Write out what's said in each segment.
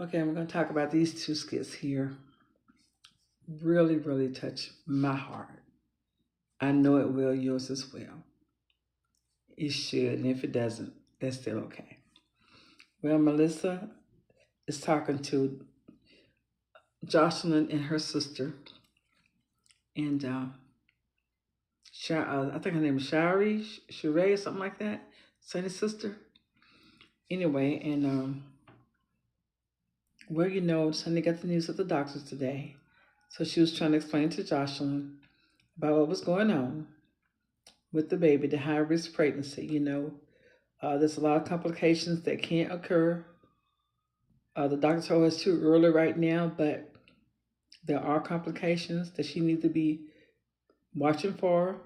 Okay, I'm going to talk about these two skits here. Really, really touch my heart. I know it will, yours as well. It should, and if it doesn't, that's still okay. Well, Melissa is talking to Jocelyn and her sister, and I think her name is Sheree, something like that. Sonny's sister. Anyway, and well, Sonny got the news at the doctor's today, so she was trying to explain to Jocelyn about what was going on with the baby, the high risk pregnancy. There's a lot of complications that can't occur. The doctor told us too early right now, but there are complications that she needs to be watching for,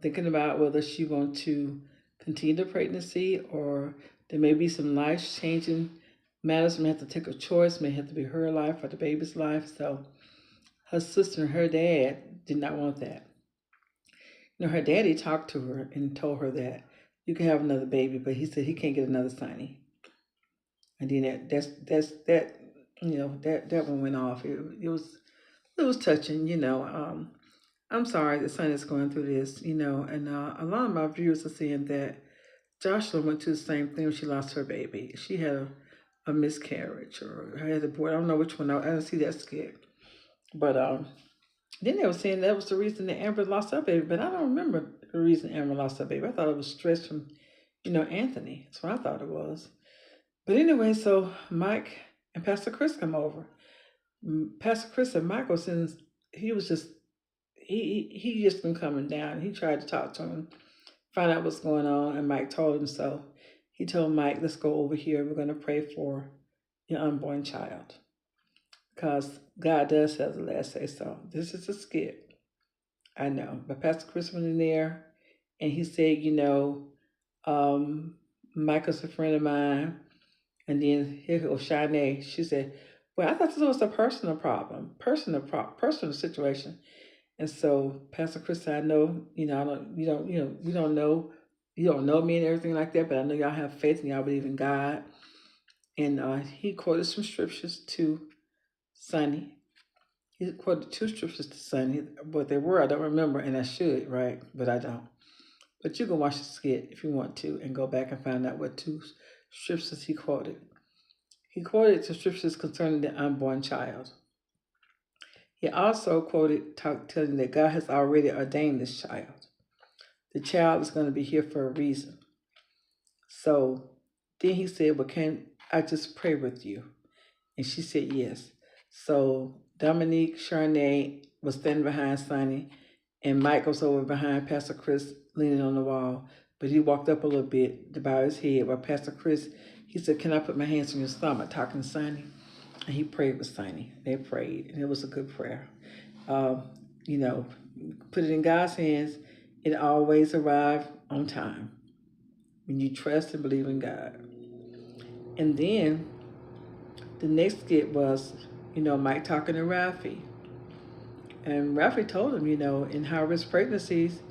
thinking about whether she wants to continue the pregnancy or there may be some life changing matters. May have to take a choice, may have to be her life or the baby's life. So her sister and her dad did not want that. Her daddy talked to her and told her that you can have another baby, but he said he can't get another Sonny. And then that one went off. It was touching. I'm sorry that Sonny's going through this. And a lot of my viewers are saying that Joshua went through the same thing when she lost her baby. She had a miscarriage or had a boy. I don't know which one. I didn't see that skit, but then they were saying that was the reason that Amber lost her baby, but I don't remember the reason Amber lost her baby. I thought it was stress from, Anthony. That's what I thought it was. But anyway, so Mike and Pastor Chris come over. Pastor Chris and Michael, since he was just he just been coming down. He tried to talk to him, find out what's going on, and Mike told him so. He told Mike, "Let's go over here. We're going to pray for your unborn child." Because God does have the last say so. This is a skit. I know. But Pastor Chris went in there and he said, Michael's a friend of mine. And then here goes Shanae. She said, well, I thought this was a personal problem, personal situation. And so Pastor Chris said, I know, I don't, you don't know me and everything like that, but I know y'all have faith and y'all believe in God. And he quoted some scriptures to Sonny. He quoted two scriptures to Sonny. What they were, I don't remember, and I should, right? But I don't. But you can watch the skit if you want to and go back and find out what two scriptures he quoted. He quoted the scriptures concerning the unborn child. He also quoted telling that God has already ordained this child. The child is going to be here for a reason. So then he said, well, can I just pray with you? And she said yes. So Dominique Charnay was standing behind Sonny, and Mike was over behind Pastor Chris leaning on the wall. But he walked up a little bit to bow his head while Pastor Chris, he said, can I put my hands on your stomach, talking to Sonny? And he prayed with Sonny. They prayed, and it was a good prayer. Put it in God's hands. It always arrives on time when you trust and believe in God. And then the next skit was, Mike talking to Rafi. And Rafi told him, in high risk pregnancies,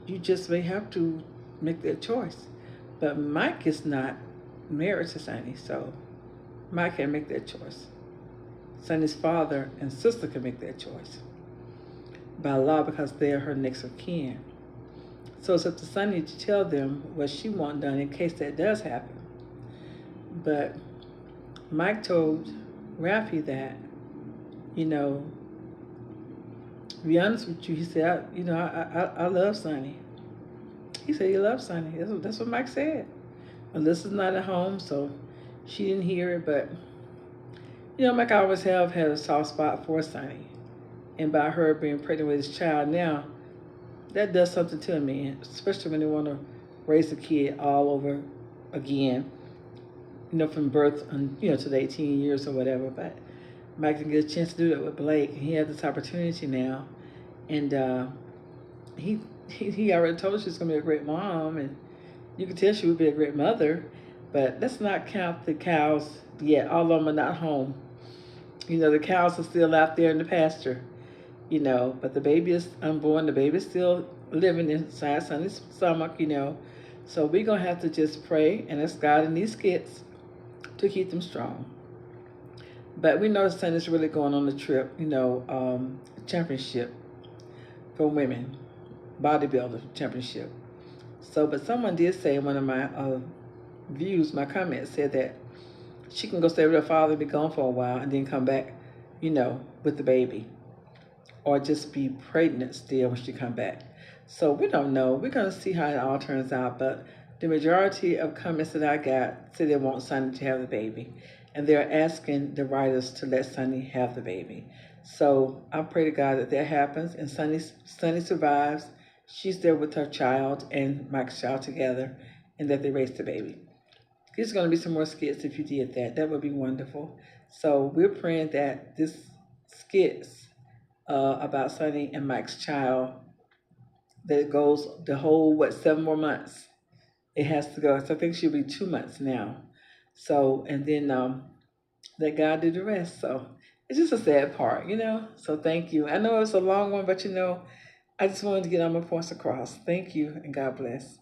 you just may have to make that choice. But Mike is not married to Sonny, so Mike can't make that choice. Sonny's father and sister can make that choice by law because they're her next of kin. So it's up to Sonny to tell them what she wants done in case that does happen. But Mike told Rafi that, to be honest with you, he said, I love Sonny. He said he loves Sonny. That's what Mike said. Alyssa's not at home, so she didn't hear it, but Mike always had a soft spot for Sonny. And by her being pregnant with his child now, that does something to me, especially when they want to raise a kid all over again, from birth to the 18 years or whatever. But Mike didn't get a chance to do that with Blake. He had this opportunity now, and he already told her she's going to be a great mom, and you could tell she would be a great mother. But let's not count the cows yet. All of them are not home. The cows are still out there in the pasture. But the baby is unborn. The baby is still living inside Sonny's stomach. So we're going to have to just pray and ask God in these skits to keep them strong. But we know Sonny's really going on the trip, championship for women, bodybuilder championship. So, but someone did say in one of my views, my comments said that she can go stay with her father, be gone for a while, and then come back, with the baby, or just be pregnant still when she come back. So we don't know. We're gonna see how it all turns out. But the majority of comments that I got say they want Sonny to have the baby, and they're asking the writers to let Sonny have the baby. So I pray to God that that happens, and Sonny survives. She's there with her child and Mike's child together, and that they raise the baby. There's going to be some more skits if you did that. That would be wonderful. So we're praying that this skits about Sonny and Mike's child, that it goes the whole, 7 more months. It has to go. So I think she'll be 2 months now. So, and then let God do the rest. So it's just a sad part. So thank you. I know it's a long one, but I just wanted to get all my points across. Thank you, and God bless.